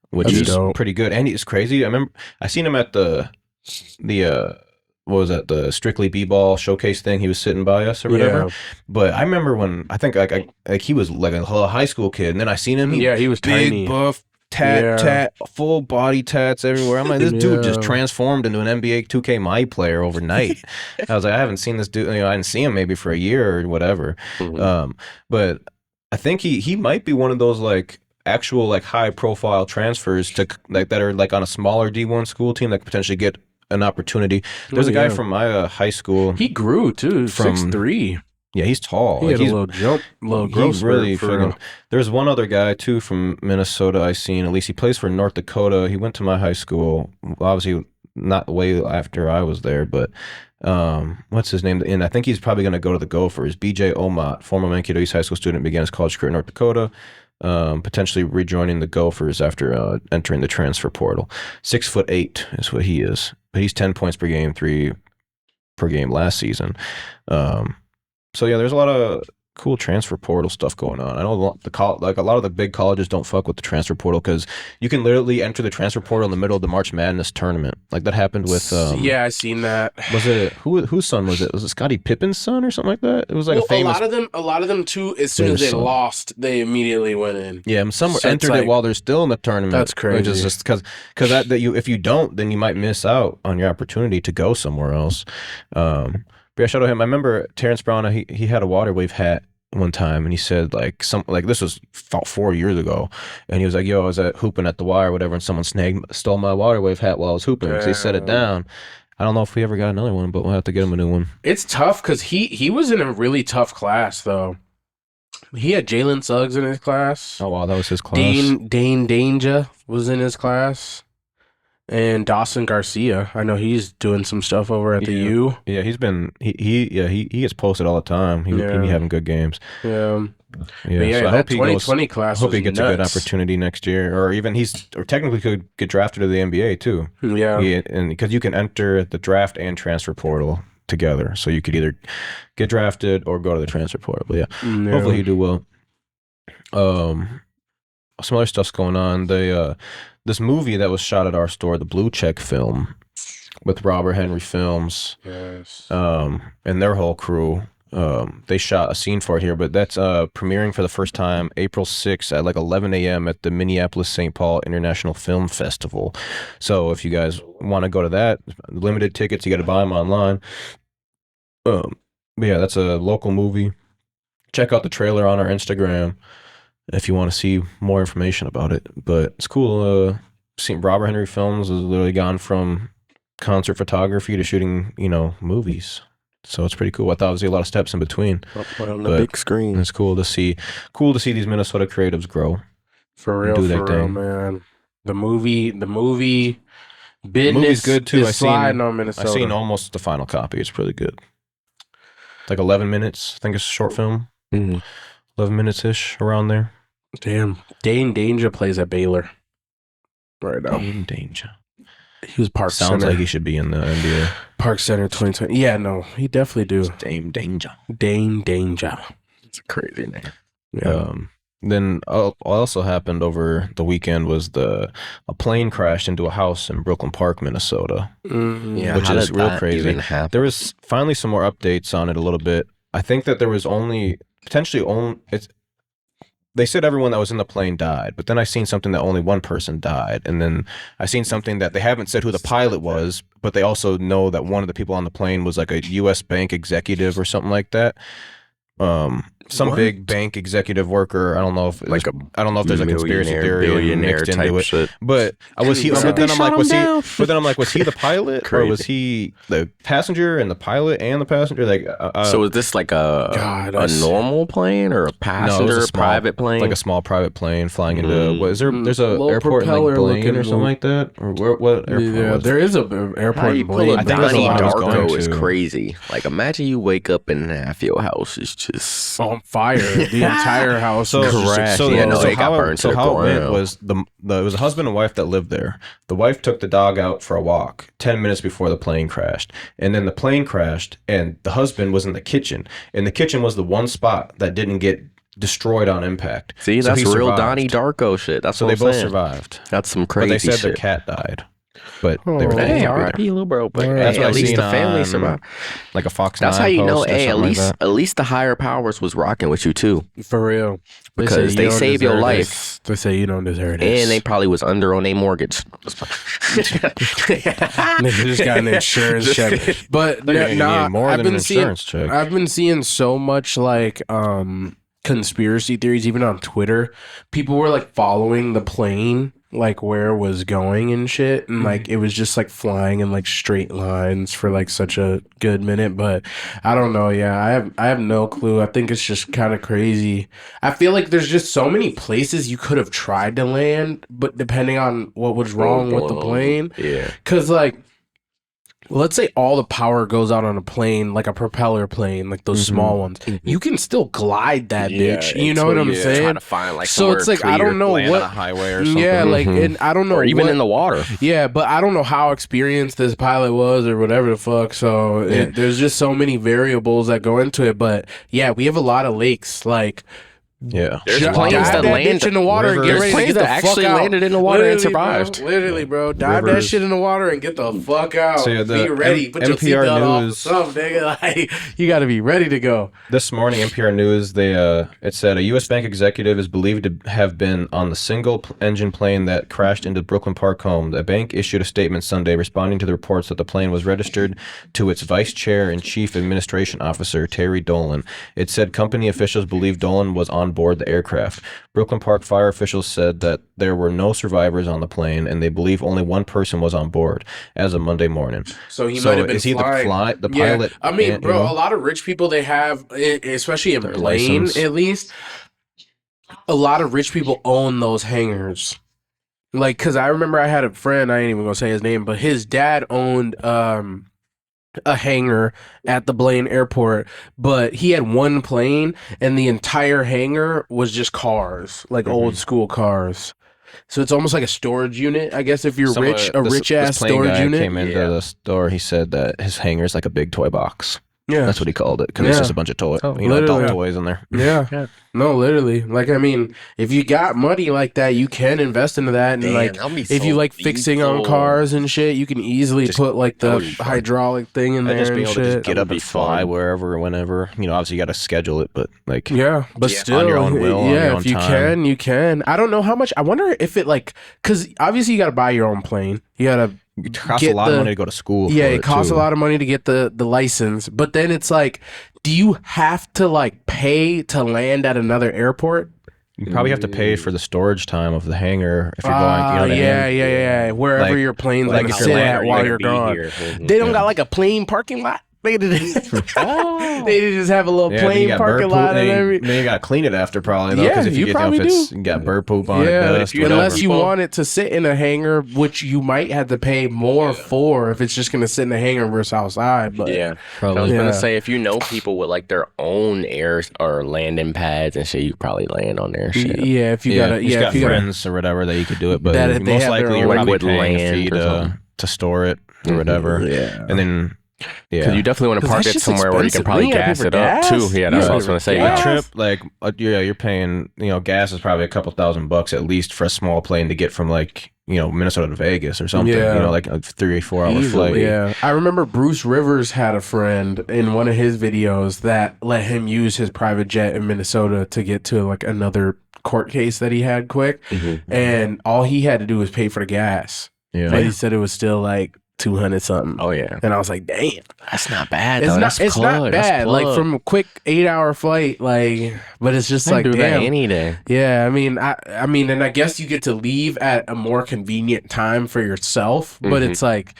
which That's is dope. pretty good. And he's crazy. I remember I seen him at the what was that, the Strictly B-ball showcase thing. He was sitting by us or whatever. Yeah. But I remember when I think like he was like a high school kid, and then I seen him. Yeah, he was big, tiny. buff, Yeah. full body tats everywhere. I'm like, this dude just Yeah. transformed into an NBA 2K My player overnight. I was like, I haven't seen this dude. I didn't see him maybe for a year or whatever. Mhm. But I think he might be one of those like actual like high profile transfers to like that are like on a smaller D1 school team that could potentially get an opportunity. There's a guy yeah. from my high school. He grew too, From- 6'3". Yeah, he's tall. He Like, had a he's little jump, little growth he's really spurt for friggin'. real. There's one other guy too from Minnesota I seen. At least he plays for North Dakota. He went to my high school. Obviously, not way after I was there, but what's his name? And I think he's probably going to go to the Gophers. B.J. Omot, former Mankato East high school student, began his college career in North Dakota. Potentially rejoining the Gophers after entering the transfer portal. 6'8" is what he is, but he's 10 points per game, 3 per game last season. So yeah, there's a lot of cool transfer portal stuff going on. I know like a lot of the big colleges don't fuck with the transfer portal because you can literally enter the transfer portal in the middle of the March Madness tournament. Like that happened with yeah, I seen that. was it whose son was it? Was it Scottie Pippen's son or something like that? It was like a famous. a lot of them too. As soon as they famous son. lost, they immediately went in. Yeah, and some So it's entered like- it while they're still in the tournament. That's Which is crazy. just because that you if you don't, then you might miss out on your opportunity to go somewhere else. But yeah, shout out him. I remember Terrence Brown. He had a water wave hat one time, and he said like this was 4 years ago, and he was like, "Yo, I was hooping at the Y or whatever, and someone stole my water wave hat while I was hooping because he set it down." I don't know if we ever got another one, but we'll have to get him a new one. It's tough because he was in a really tough class though. He had Jalen Suggs in his class. Oh wow, that was his class. Dane Danger was in his class. And Dawson Garcia. I know he's doing some stuff over at the Yeah. U. Yeah, he's been he gets posted all the time. He Yeah. be having good games. Yeah. Yeah, But yeah, so I that hope he goes. 2020 class I hope he was gets a good nuts. opportunity next year, or even or technically could get drafted to the NBA too. Yeah. And because you can enter the draft and transfer portal together, so you could either get drafted or go to the transfer portal. But yeah, Yeah. hopefully he do well. Some other stuff's going on. This movie that was shot at our store, the Blue Check film, with Robert Henry Films, Yes. and their whole crew. They shot a scene for it here, but that's premiering for the first time April 6th at like 11 a.m. at the Minneapolis St. Paul International Film Festival. So if you guys want to go to that, limited tickets, you got to buy them online. But yeah, that's a local movie. Check out the trailer on our Instagram if you want to see more information about it. But it's cool. Seeing Robert Henry Films has literally gone from concert photography to shooting, movies. So it's pretty cool. I thought it was a lot of steps in between. On the But big screen. It's cool to see these Minnesota creatives grow. For real, Do their for real, thing. man. The movie business The movie's good too. is sliding on Minnesota. I seen almost the final copy. It's really good. Like 11 minutes. I think it's a short film. 11 minutes ish around there. Damn. Dane Danger plays at Baylor right now. Dane Danger. He was Park Sounds Center. like he should be in the NBA. Park Center 2020. Yeah, no, he definitely do. Dame Danger. Dane Danger. It's a crazy name. Yeah. Then also happened over the weekend was a plane crashed into a house in Brooklyn Park, Minnesota. Yeah, which how is did real that crazy. even happen? There was finally some more updates on it a little bit. I think that there was they said everyone that was in the plane died, but then I seen something that only one person died, and then I seen something that they haven't said who the pilot was, but they also know that one of the people on the plane was like a U.S. bank executive or something like that. Some What? big bank executive worker. I don't know if Like I don't know if there's a conspiracy theory billionaire mixed type into it. shit. But was he? But But they then I'm like, shot was him he? down. But then I'm like, was he the pilot or was Crazy. he the passenger and the pilot and the passenger? Like, So is this like God, a normal plane or a passenger private plane? like a small private plane flying into. What is there? There's a Little airport in like propeller Blaine looking or something like that. Or what airport? Yeah, was it? there is a How airport you in pull Blaine. a I think that's Donnie the one I was going Darko is to. crazy. Like imagine you wake up and half your house is just on fire. The entire house So, was crashed. so, Yeah, no, so it got how burned it, to so the how it went ground. was it was a husband and wife that lived there. The wife took the dog out for a walk 10 minutes before the plane crashed, and then the plane crashed, and the husband was in the kitchen, and the kitchen was the one spot that didn't get destroyed on impact. see So that's he real survived. Donnie Darko shit. That's So what they I'm both saying. survived, That's some but crazy they said shit. their cat died. But they were Oh. thinking Hey, he'd be R.I.P. there. little bro. But That's hey, what at I least seen the family on, survived. like a Fox That's 9 how you know. post or Hey, at something like least that. at least the higher powers was rocking with you too, for real. because say they you don't save your deserve life. this. They say you don't deserve this. and they probably was under on a mortgage. They just got an insurance check. But They're gonna nah, need more I've than been an seeing insurance check. I've been seeing so much like conspiracy theories even on Twitter. People were like following the plane like where it was going and shit, and like it was just like flying in like straight lines for like such a good minute. But I don't know. Yeah, I have no clue. I think it's just kind of crazy. I feel like there's just so many places you could have tried to land, but depending on what was wrong with the plane, Yeah. because like let's say all the power goes out on a plane, like a propeller plane, like those small ones. You can still glide that bitch. You know what I'm saying? Trying to find like So it's like I don't know Land on a what. highway or something. Yeah, like and I don't know or even what, in the water. yeah, but I don't know how experienced this pilot was or whatever the fuck. So there's just so many variables that go into it. But yeah, we have a lot of lakes. Like Yeah. There's dive planes that that land bitch in the water and get rivers. ready to Planes get the that fuck actually out. landed in the water and Literally, bro. survived. Literally, bro. Dive that Rivers. shit in the water and get the fuck out. So, yeah, the be ready. Put your NPR seatbelt off or News- something, nigga. Like, you got to be ready to go. This morning, NPR News, it said a U.S. bank executive is believed to have been on the single-engine plane that crashed into Brooklyn Park home. The bank issued a statement Sunday responding to the reports that the plane was registered to its vice chair and chief administration officer, Terry Dolan. It said company officials believe Dolan was on board the aircraft. Brooklyn Park fire officials said that there were no survivors on the plane, and they believe only one person was on board as of Monday morning. So he might have been is he flying. the pilot? I mean, and- bro, you know? a lot of rich people, they have, especially in Their Blaine, license. at least, a lot of rich people own those hangars. Like, because I remember I had a friend, I ain't even going to say his name, but his dad owned a hangar at the Blaine airport, but he had one plane, and the entire hangar was just cars, like old school cars. So it's almost like a storage unit, I guess, if you're Someone- rich, a this- rich ass this plane storage guy unit. came into Yeah. the store. He said that his hangar is like a big toy box. Yeah. That's what he called it because it's Yeah. just a bunch of toys, Oh, adult literally. toys in there. Yeah. Yeah. No, literally. Like, I mean, if you got money like that, you can invest into that. And, like, if you like fixing on cars and shit, you can easily Just- put, like, that the would be fun. hydraulic thing in I'd there just be and able to just shit. get That up would and be fly fun. wherever, whenever. Obviously you got to schedule it, but like, Yeah, but Yeah, still, on your own will, on yeah, your own if you time. can, you can. I don't know how much. I wonder if it, like, because obviously you got to buy your own plane. You got to, it costs a get lot the- of money to go to school. yeah, for it costs too. a lot of money to get the license. But then it's like, do you have to, like, pay to land at another airport? You probably have to pay for the storage time of the hangar if you're going. You know what I yeah, mean? yeah, wherever Like- your plane's like gonna if sit you're at landing, while gonna you're be gone. here. They don't Yeah. got like a plane parking lot. They just, Oh. they just have a little Yeah, then you plain got parking bird lot poop, and everything. then you got to clean it after probably though. Yeah, Because if you you get probably you got bird poop on it, Yeah, dust, you- unless whatever. you People- want it to sit in a hangar, which you might have to pay more for if it's just going to sit in a hangar versus outside. But Yeah. I was Probably. gonna Yeah. say if you know people with like their own air or landing pads and shit, you probably land on there. Shit. yeah, if you yeah, gotta, you just yeah, got if you gotta, friends or whatever that you could do it, but That if they most have their likely own you're probably liquid paying a land fee or something. to store it or whatever, yeah. and then Because you definitely want to 'Cause park that it shit's somewhere where you expensive. can probably Then you gotta pay gas for it up gas. too. Yeah, that's what I was gonna say. a gas. trip like you're paying gas is probably a couple $1,000 at least for a small plane to get from like Minnesota to Vegas or something. Yeah. Like a 3 or 4 hour flight. Yeah, I remember Bruce Rivers had a friend in one of his videos that let him use his private jet in Minnesota to get to like another court case that he had quick, and all he had to do was pay for the gas. Yeah. But he said it was still like 200 something. Oh yeah, And I was like, damn, that's not bad. it's though. not That's plug. That's bad. Like plug. from a quick 8-hour flight, like, but it's just I like, do that damn. any day. Yeah, I mean, I mean, and I guess you get to leave at a more convenient time for yourself, but Mhm. it's like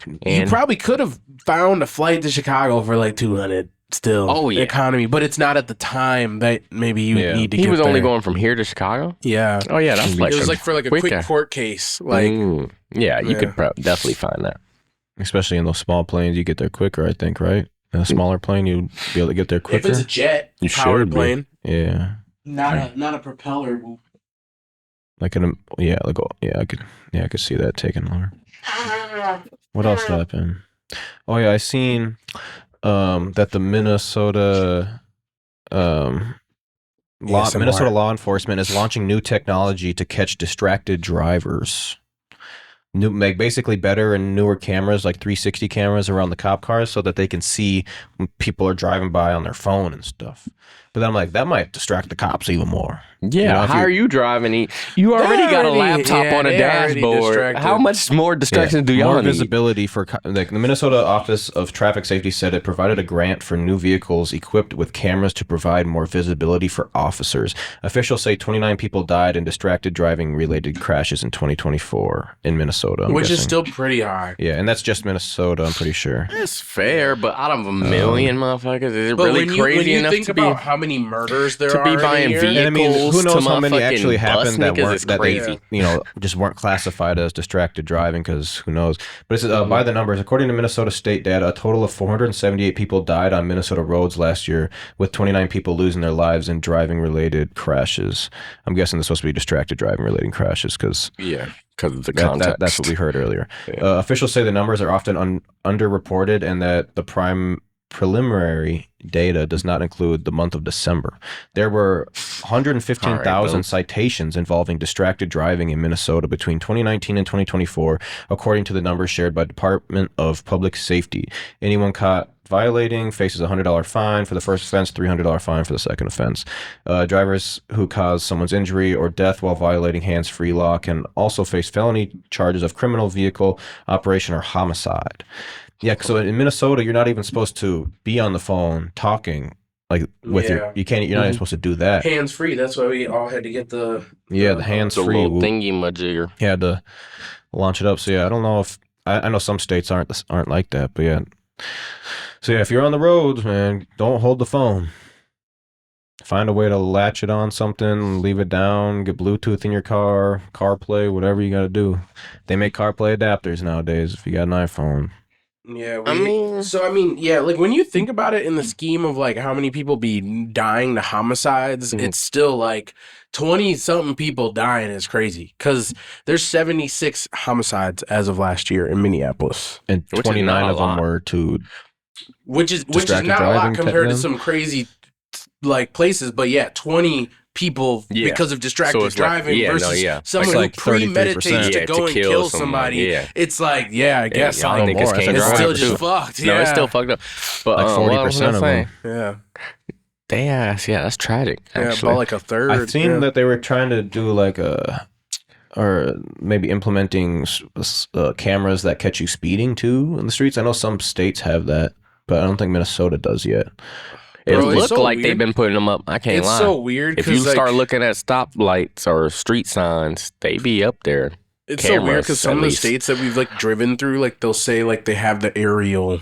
you And- probably could have found a flight to Chicago for like 200 still. Oh, yeah. Economy, but it's not at the time that maybe you Yeah. need to He get was only there. going from here to Chicago. Yeah. Oh yeah, that's like It was a like for like a quicker. quick court case. Like, Yeah, you Yeah. could definitely find that. Especially in those small planes, you get there quicker, I think, right? In a smaller plane, you'd be able to get there if quicker. it's a jet You powered should be. plane, Yeah. not a propeller. Like I could see that taking longer. What else happened? Oh yeah, I seen that the Minnesota ASMR. Minnesota law enforcement is launching new technology to catch distracted drivers. Basically better and newer cameras, like 360 cameras around the cop cars, so that they can see when people are driving by on their phone and stuff. But then I'm like, that might distract the cops even more. Yeah, if how you're- are you driving? You already got a laptop on a they already dashboard. distracted. How much more distractions do y'all more need? visibility for like the Minnesota Office of Traffic Safety said it provided a grant for new vehicles equipped with cameras to provide more visibility for officers. Officials say 29 people died in distracted driving related crashes in 2024 in Minnesota. I'm Which is guessing. still pretty high. Yeah, and that's just Minnesota, I'm pretty sure. That's fair, but out of a million motherfuckers, is it But really when crazy you enough think to be about how many murders there to are be in a buying year, vehicles? And I mean, who to knows how many motherfucking actually bus happened that niggas weren't is that crazy. they just weren't classified as distracted driving, because who knows? But it says by the numbers, according to Minnesota state data, a total of 478 people died on Minnesota roads last year, with 29 people losing their lives in driving related crashes. I'm guessing it's supposed to be distracted driving related crashes because Yeah, because of the context. that's what we heard earlier. Yeah. Officials say the numbers are often underreported and that the preliminary data does not include the month of December. There were 115,000 All right, citations involving distracted driving in Minnesota between 2019 and 2024, according to the numbers shared by Department of Public Safety. Anyone caught violating faces a $100 fine for the first offense, $300 fine for the second offense. Drivers who cause someone's injury or death while violating hands-free law can also face felony charges of criminal vehicle operation or homicide. Yeah, so in Minnesota, you're not even supposed to be on the phone talking like with Yeah. you're not even supposed to do that. hands free. That's why we all had to get the Yeah, the hands the free. little thingy majigger. You had to launch it up. So yeah, I don't know if I know some states aren't like that, but yeah. So yeah, if you're on the roads, man, don't hold the phone. Find a way to latch it on something, leave it down, get Bluetooth in your car, CarPlay, whatever you got to do. They make CarPlay adapters nowadays if you got an iPhone. Yeah, I mean- yeah, like when you think about it in the scheme of like how many people be dying to homicides, Mhm. it's still like 20 something people dying is crazy because there's 76 homicides as of last year in Minneapolis, And Which is 29 not a of them lot. were to which is Distracted not a lot driving, compared to them? some crazy like places, but yeah, 20 people Yeah. because of distracted So it's like- driving yeah, no, versus yeah. someone It's like who premeditates 33%. to go and kill somebody. Yeah. It's like, yeah, I guess y'all like, niggas more. can't it's drive still too. just fucked. Yeah. No, it's still fucked up. But like what was I 40% of saying? them. yeah. They ass, yeah, that's tragic. Yeah, Actually, about like a third. I've seen yeah. that they were trying to do like or maybe implementing cameras that catch you speeding too in the streets. I know some states have that, but I don't think Minnesota does yet. it Bro, it's looked so like weird. they've been putting them up. I can't It's lie. so weird If you because start like, looking at stoplights or street signs, they be up there. it's so weird cameras, because some at of the least. states that we've like driven through, like they'll say like they have the aerial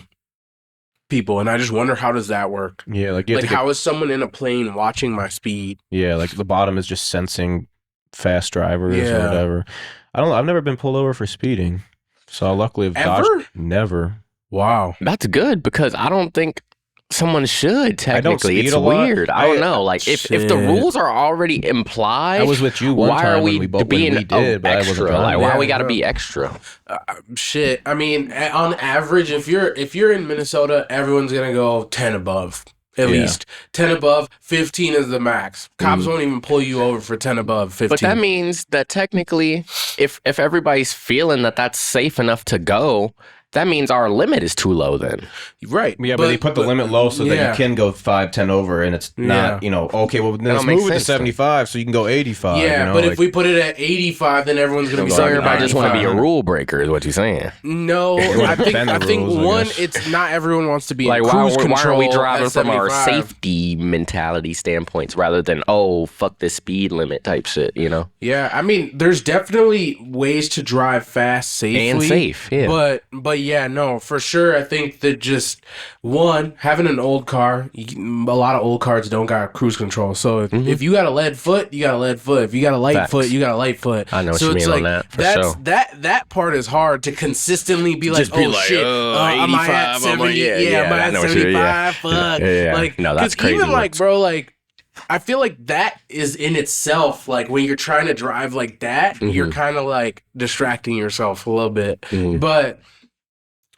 people, and I just wonder how does that work? Yeah, like you have Like, to how is someone in a plane watching my speed? yeah, like the bottom is just sensing fast drivers or Yeah. whatever. I've never been pulled over for speeding, so luckily I've Ever? dodged. Never. Wow. That's good because I don't think someone should technically. speed It's a lot. weird. I don't know. Like if the Shit. rules are already implied, I was with you one why time are we when we both being when we did, but I wasn't extra? driving. Like why Yeah, we got to yeah. be extra? Shit. I mean, on average, if you're in Minnesota, everyone's gonna go 10 above. At Yeah. least 10 above, 15 is the max. Cops won't even pull you over for 10 above, 15. But that means that technically, if everybody's feeling that that's safe enough to go, that means our limit is too low. Then right. Yeah, but they put the limit low so that yeah. you can go 5-10 over, and it's not, okay, well, then let's don't make move it to sense, though. 75 so you can go 85. Yeah, but but if we put it at 85, then everyone's gonna be so saying everybody just want to be a 95. rule breaker, is what you're saying. No, wanna I bend the think rules, I one, guess. it's not everyone wants to be Like in why cruise are control we driving at from our 75. safety mentality standpoints rather than fuck this speed limit type shit? You know, Yeah, I mean, there's definitely ways to drive fast safely and safe. Yeah, But yeah, no, for sure. I think that just one, having an old car, a lot of old cars don't got cruise control. So if you got a lead foot, you got a lead foot. If you got a light Facts. foot, you got a light foot. I know what so you it's mean on like, that, for sure. that part is hard to consistently be like, Just be oh like, shit, am I at 85? I'm 70? like, yeah, am I I at know what you- 75? yeah. Fuck. Yeah. Like, No, that's 'cause crazy even like, works. bro, like, I feel like that is in itself, like when you're trying to drive like that, you're kind of like distracting yourself a little bit. But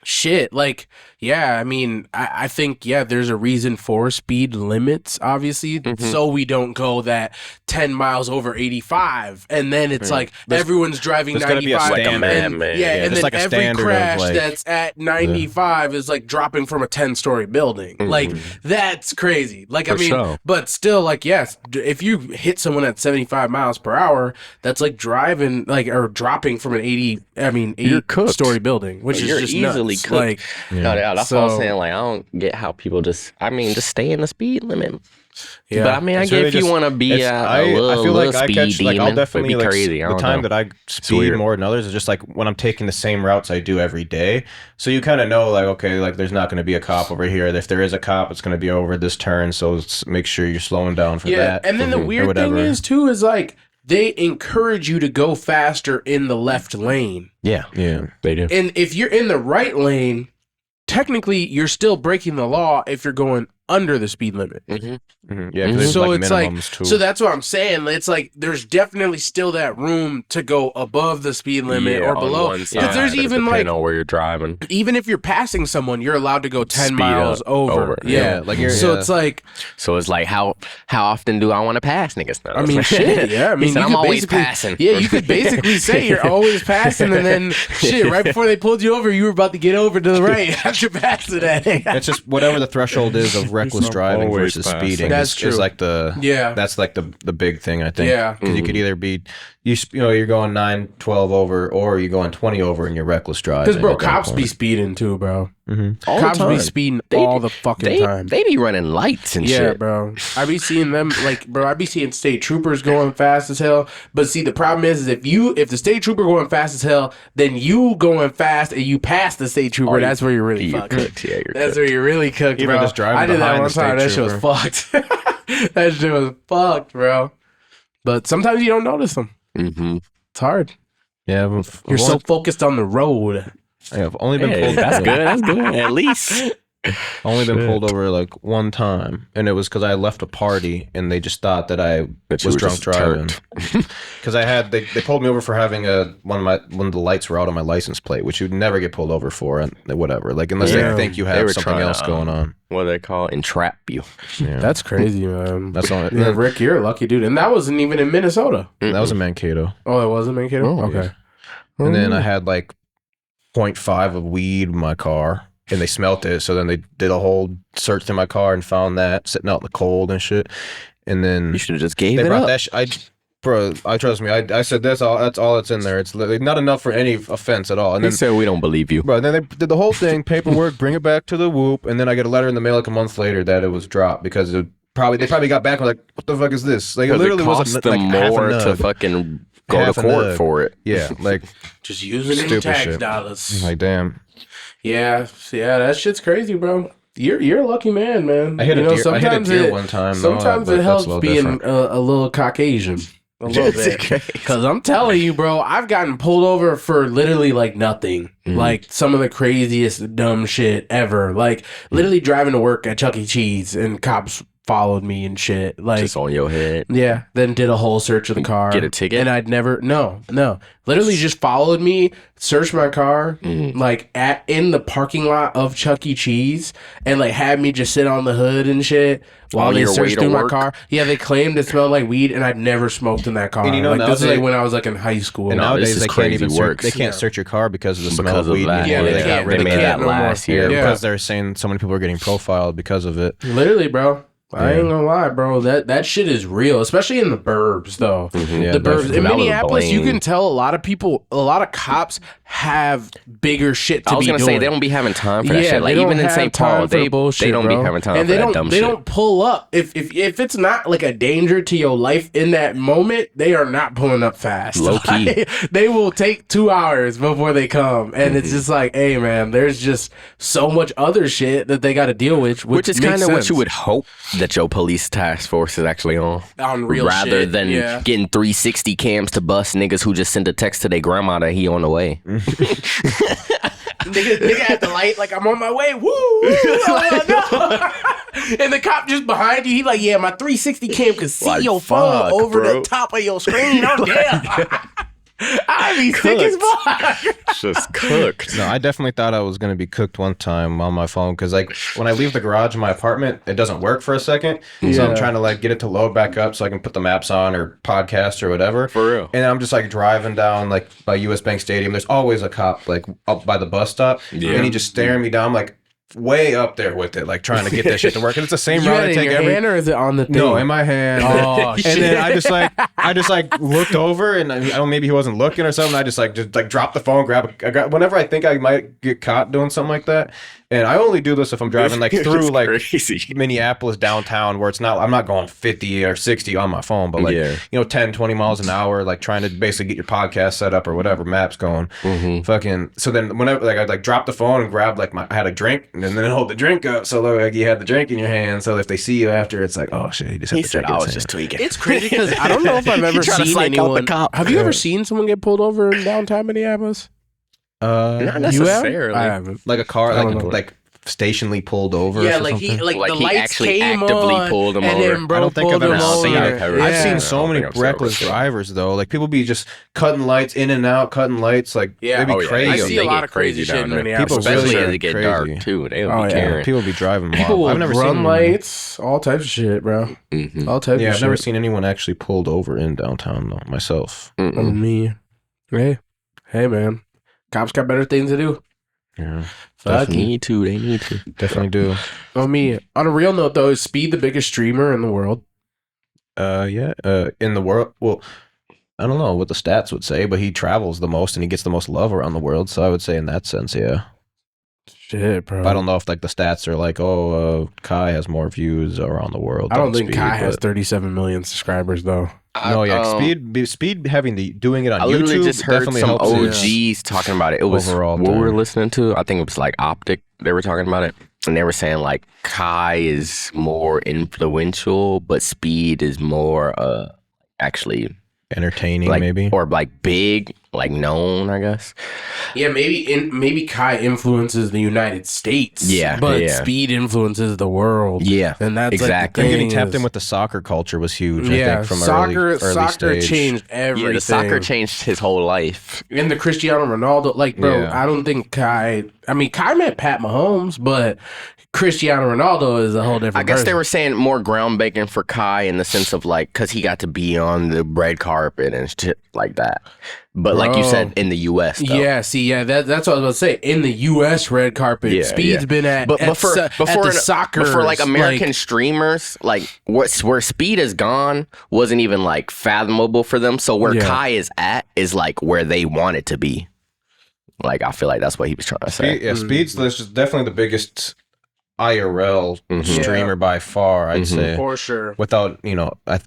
shit, like, yeah, I mean, I think, yeah, there's a reason for speed limits, obviously, so we don't go that 10 miles over 85. And then it's like everyone's driving there's gotta be a 95. standard. and, man. yeah, Yeah, and there's then like a every standard of, crash like- that's at 95 is like dropping from a 10-story building. Like, that's crazy. Like, I For mean, sure. but still, like, yes, if you hit someone at 75 miles per hour, that's like driving, like, or dropping from an 80 You're cooked. story building, which is You're just easily nuts. cooked. Like, No, that's what I'm So- saying. Like, I don't get how people just stay in the speed limit. yeah. But I mean, I It's get really if you just- want to be it's- a little, I feel like little I speed catch, like, demon. I'll definitely, it'd be like, crazy. I the don't time know. that I speed weird. more than others is just like when I'm taking the same routes I do every day. So you kind of know, like, okay, like there's not going to be a cop over here. If there is a cop, it's going to be over this turn. So make sure you're slowing down for yeah. that. And then the or weird thing whatever. is, too, is like, they encourage you to go faster in the left lane. Yeah, Yeah. they do. And if you're in the right lane, technically you're still breaking the law if you're going under the speed limit. Yeah, because there's So like it's like, minimums too. so that's what I'm saying. It's like there's definitely still that room to go above the speed limit or below. Because there's even like, on where you're driving. even if you're passing someone, you're allowed to go 10 Speed miles up, over. over. Yeah. Yeah, like you're- so yeah. it's like, So it's like how often do I want to pass niggas? No, I mean, shit. Yeah. I He mean, said, you I'm could always basically- passing. Yeah, you could basically say you're always passing, and then shit, right before they pulled you over, you were about to get over to the right after passing that. It's just whatever the threshold is of reckless driving always versus passing. speeding. That's is true. like the Yeah. That's like the big thing, I think. Yeah. Because you could either be you're going 9-12 over, or you're going 20 over and you're reckless driving. Because, bro, at that cops be point. speeding too, bro. All Cops the be time. speeding They- all the fucking time. They be running lights and Yeah, shit. bro. I be seeing them like, bro. I be seeing state troopers going fast as hell. But see, the problem is if the state trooper going fast as hell, then you going fast and you pass the state trooper. That's where you're really You're fucked. cooked. Yeah, you're That's cooked. where you're really cooked, Even bro. just driving I did that behind one the time. state That shit was fucked. That shit was fucked, bro. But sometimes you don't notice them. Mm-hmm. It's hard. Yeah, You're so focused on the road. I've only been Hey, pulled. that's good. That's good. At least. Only been Shit. pulled over like one time, and it was because I left a party, and they just thought that I That you was were drunk just driving. turnt. Because they pulled me over for having one of the lights were out on my license plate, which you'd never get pulled over for, and whatever. Like unless Yeah. they think you They have were something trying else to, going on. What do they call it? Entrap you. Yeah. That's crazy, man. That's all. Yeah, Rick, you're a lucky dude. And that wasn't even in Minnesota. That was in Mankato. Oh, it wasn't Mankato? Oh, Okay. And then I had like 0.5 of weed in my car, and they smelt it. So then they did a whole search in my car and found that sitting out in the cold and shit. And then You should have just gave they it brought up. that. I trust me. I said that's all that's in there. It's literally not enough for any offense at all. And He then, said we don't believe you. bro, then they did the whole thing, paperwork, bring it back to the whoop, and then I get a letter in the mail like a month later that it was dropped because they probably got back and like, what the fuck is this? Like it Because literally it was costs like them half a more to nug. fucking go Half to a court nug. for it. Yeah, like Just using them Stupid tax shit. dollars. like damn. Yeah, that shit's crazy, bro. You're a lucky man, man. I hit a deer. I hit a Sometimes deer one time. Sometimes but it that's helps a little being different. a little Caucasian. A little bit. Because I'm telling you, bro, I've gotten pulled over for literally like nothing. Like some of the craziest dumb shit ever. Like literally driving to work at Chuck E. Cheese and cops followed me and shit. Like Just on your head. yeah, then did a whole search of the car. Get a ticket? And I'd never no. Literally just followed me, searched my car, like in the parking lot of Chuck E. Cheese, and like had me just sit on the hood and shit while On they your way searched to through my work? car. Yeah, they claimed it smelled like weed, and I'd never smoked in that car. And you know, like this is nowadays- like when I was like in high school. And No, this nowadays is they can't crazy even works. they can't Yeah. search your car because of the smell Because of of weed. that. Yeah, anymore. they got can't. rid They of made that. that no more. last year. Yeah. because they're saying so many people are getting profiled because of it. Literally, bro. I Yeah. ain't gonna lie, bro. That shit is real, especially in the burbs, though. Yeah, The burbs definitely. in That was Minneapolis, you blamed. can tell a lot of people, a lot of cops have bigger shit to I was be gonna doing. say they don't be having time for that Yeah, shit. Like they even don't in have St. time Paul, for they bullshit, don't bro. be having time and for they that don't, dumb they shit. don't pull up if it's not like a danger to your life in that moment. They are not pulling up fast. Low key. Like, they will take 2 hours before they come, and it's just like, hey man, there's just so much other shit that they got to deal with, Which is makes kind of what sense. you would hope that your police task force is actually on. Real Rather shit, than yeah. getting 360 cams to bust niggas who just sent a text to their grandma that he on the way. Nigga at the light, like I'm on my way. Woo! Oh, no. And the cop just behind you, he like, yeah, my 360 cam can see Like, your phone fuck, over bro. the top of your screen. Oh yeah, I be sick as fuck. Just cooked. No, I definitely thought I was going to be cooked one time on my phone because, like, when I leave the garage in my apartment, it doesn't work for a second. So Yeah. I'm trying to, like, get it to load back up so I can put the maps on or podcast or whatever. For real. And I'm just, like, driving down, like, by US Bank Stadium. There's always a cop, like, up by the bus stop. Yeah. And he just staring me down, like, way up there with it, like, trying to get that shit to work. And it's the same You route had I it in take your every... hand or is it on the thing? No, in my hand. Oh, and shit. then I just like looked over and I don't know, maybe he wasn't looking or something. I just dropped the phone, whenever I think I might get caught doing something like that. And I only do this if I'm driving like through like crazy. Minneapolis downtown where I'm not going 50 or 60 on my phone, but like, Yeah. 10, 20 miles an hour, like trying to basically get your podcast set up or whatever, maps going. Fucking, so then whenever, like, I'd like drop the phone and grab like I had a drink and then hold the drink up. So like you had the drink in your hand. So if they see you after, it's like, oh shit, he just had He the said drink in I his was hand. just tweaking. It's crazy because I don't know if I've ever trying to seen psych out the anyone. cop. Have you ever seen someone get pulled over in downtown Minneapolis? Not You have? necessarily. I haven't. Like a car, I don't know. like stationally pulled over. Yeah, or like something? he like Like the he lights actually came actively on, pulled him and over. then bro I don't think pulled I've him ever over. seen I've ever- I've Yeah. seen so I don't many think I've reckless seen it. drivers though. Like people be just cutting lights in and out, cutting lights. Like Yeah. it'd be Oh, yeah. crazy. I see a They lot get of crazy shit down in there. Minneapolis. People Especially really as are it get crazy. dark too. They'll Oh, be yeah. caring. People be driving wild. People will I've never run seen lights, all types of shit, bro. Mhm. All types Yeah, of I've shit. never seen anyone actually pulled over in downtown though. Myself. Mm-mm. Me. Hey, man. Cops got better things to do. Yeah, Fuck They you. need to. They need to. definitely do. Me. On a real note, though, is Speed the biggest streamer in the world? Yeah. In the world, well, I don't know what the stats would say, but he travels the most and he gets the most love around the world. So I would say in that sense, yeah. Shit, bro. But I don't know if like the stats are like, Kai has more views around the world. I don't than think Speed, Kai has but- 37 million subscribers, though. No, yeah, Speed having doing it on I YouTube literally just heard definitely some helps it. OGs talking about it. It was Overall what we were thing. listening to. I think it was like Optic. They were talking about it, and they were saying like Kai is more influential, but Speed is more actually Entertaining, like maybe. or like big, like known. I guess. Yeah, maybe Kai influences the United States. Yeah, but yeah. Speed influences the world. Yeah, and that's exactly. Like Him the getting thing tapped is- in with the soccer culture was huge. Yeah, I think from soccer early stage. changed everything. Yeah, the soccer changed his whole life. And the Cristiano Ronaldo, like, bro, Yeah. I don't think Kai. I mean, Kai met Pat Mahomes, but Cristiano Ronaldo is a whole different. I guess they person. were saying more groundbreaking for Kai in the sense of like, because he got to be on the red carpet and shit like that. But like you Bro. said, in the U.S. though. Yeah, see, yeah, that's what I was about to say. In the U.S. red carpet, Yeah, Speed's yeah. been at, But at the soccer, but for like American streamers, like where Speed is gone wasn't even like fathomable for them. So where Yeah. Kai is at is like where they want it to be. Like I feel like that's what he was trying to say. Speed's this is definitely the biggest IRL Mhm. streamer by far, I'd Mhm. say. for sure. Without,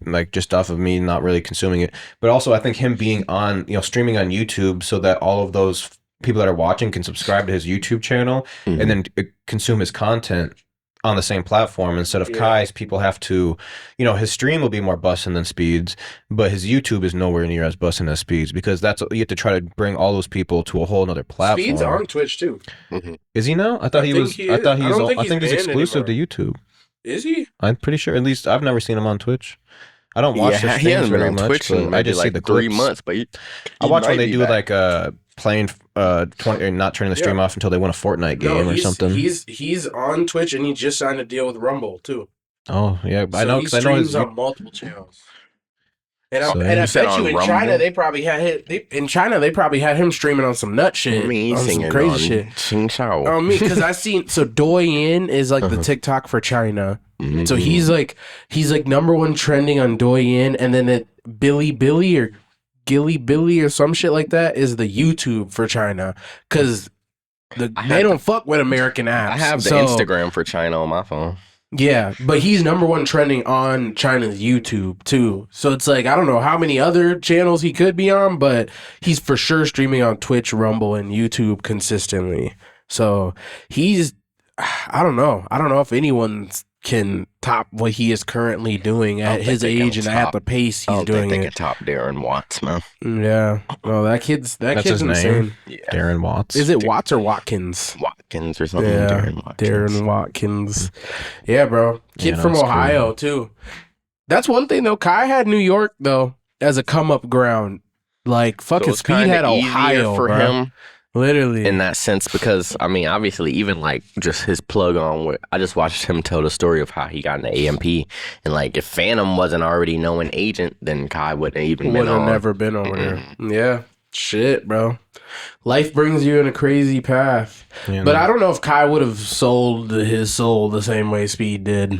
like just off of me not really consuming it. But also I think him being on, streaming on YouTube so that all of those people that are watching can subscribe to his YouTube channel Mhm. and then consume his content on the same platform instead of Kai's. People have to, his stream will be more busting than Speed's, but his YouTube is nowhere near as busting as Speed's because you have to try to bring all those people to a whole nother platform. Speed's on Twitch too. Is he now? I think he's exclusive to YouTube. Is he? I'm pretty sure. At least I've never seen him on Twitch. I don't watch his he hasn't streams been very on much, Twitch but in I just see like the 3 clips. months. But I watch when they do like playing 20 or not turning the stream off until they win a Fortnite game or something. He's on Twitch and he just signed a deal with Rumble too. Oh yeah, I know because I know he's on multiple channels. And I bet you in Rumble? China they probably had him streaming on some nut shit, he's on some singing crazy on shit. Xing Shao. Oh me, because I seen Douyin is like the TikTok for China. So he's like #1 trending on Douyin, and then Billy or Gilly Billy or some shit like that is the YouTube for China because they don't fuck with American apps. I have the Instagram for China on my phone. Yeah, but he's #1 trending on China's YouTube too. So it's like I don't know how many other channels he could be on, but he's for sure streaming on Twitch, Rumble, and YouTube consistently. So I don't know if anyone can top what he is currently doing at his age and at the pace he's doing they it. can top Darren Watts, man. Yeah. Well, that's kid's his insane. name. Yeah. Darren Watts. Is it Watts or Watkins? Watkins or something. Yeah, Darren Watkins. Yeah, bro. Kid from that's Ohio too. That's one thing though. Kai had New York though as a come up ground. Like fucking it's Speed kinda had Ohio easier for bro. him Literally in that sense because I mean obviously even like just his plug on with I just watched him tell the story of how he got into AMP and like if Phantom wasn't already knowing Agent then Kai wouldn't even been on. never been over there. Yeah. Shit, bro. Life brings you in a crazy path. Yeah, But I don't know if Kai would have sold his soul the same way Speed did.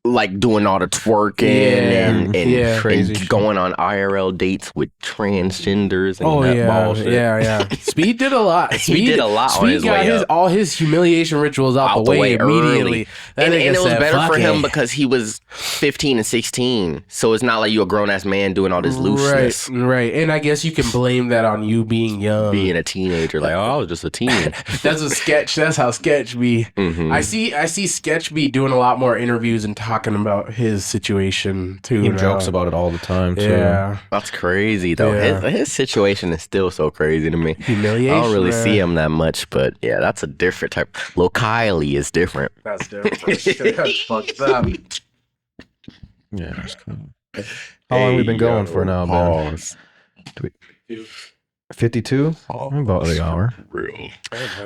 Like doing all the twerking and crazy and going on IRL dates with transgenders and that bullshit. Yeah. Speed did a lot. He did a lot on his Speed got way up. all his humiliation rituals out the way immediately. Early. That And nigga it was said, better "Fuck for him it." because he was 15 and 16. So it's not like you a grown ass man doing all this looseness. Right. And I guess you can blame that on you being young. Being a teenager, like, oh, I was just a teen. That's a sketch. That's how Sketch be. Mhm. I see Sketch be doing a lot more interviews and talking about his situation too. He now. jokes about it all the time too. Yeah. That's crazy, though. Yeah. His situation is still so crazy to me. Humiliation. I don't really man. see him that much, but yeah, that's a different type. Lil Kylie is different. That's different. That's fucked up. Yeah, that's cool. How long we been going for now, man? Pause. 52? About the hour. Real.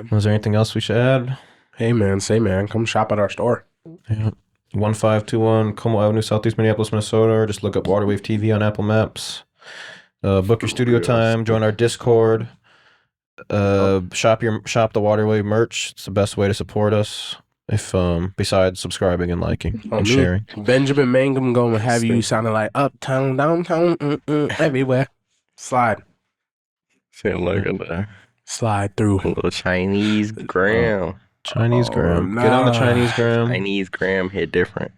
Was there anything else we should add? Hey man, say man, come shop at our store. Yeah. 1521 Como Avenue, Southeast Minneapolis, Minnesota. Or just look up Waterwave TV on Apple Maps. Book your studio time. Join our Discord. Shop the Waterwave merch. It's the best way to support us. If besides subscribing and liking and sharing. Benjamin Mangum gonna have you sounding like uptown, downtown, everywhere. Slide Look at that. Slide through. Little Chinese gram. Chinese gram. Get on the Chinese gram. Chinese gram hit different.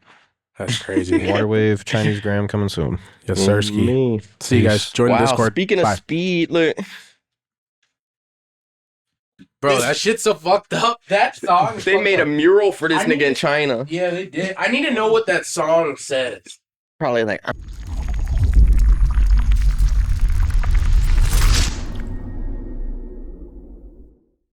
That's crazy. Waterwave Chinese gram coming soon. Yes, sirski. See you guys. Join the Discord. Speaking of Bye. speed, look. Bro, that shit's so fucked up. That song. They made a mural for this nigga in China. Yeah, they did. I need to know what that song says. Probably like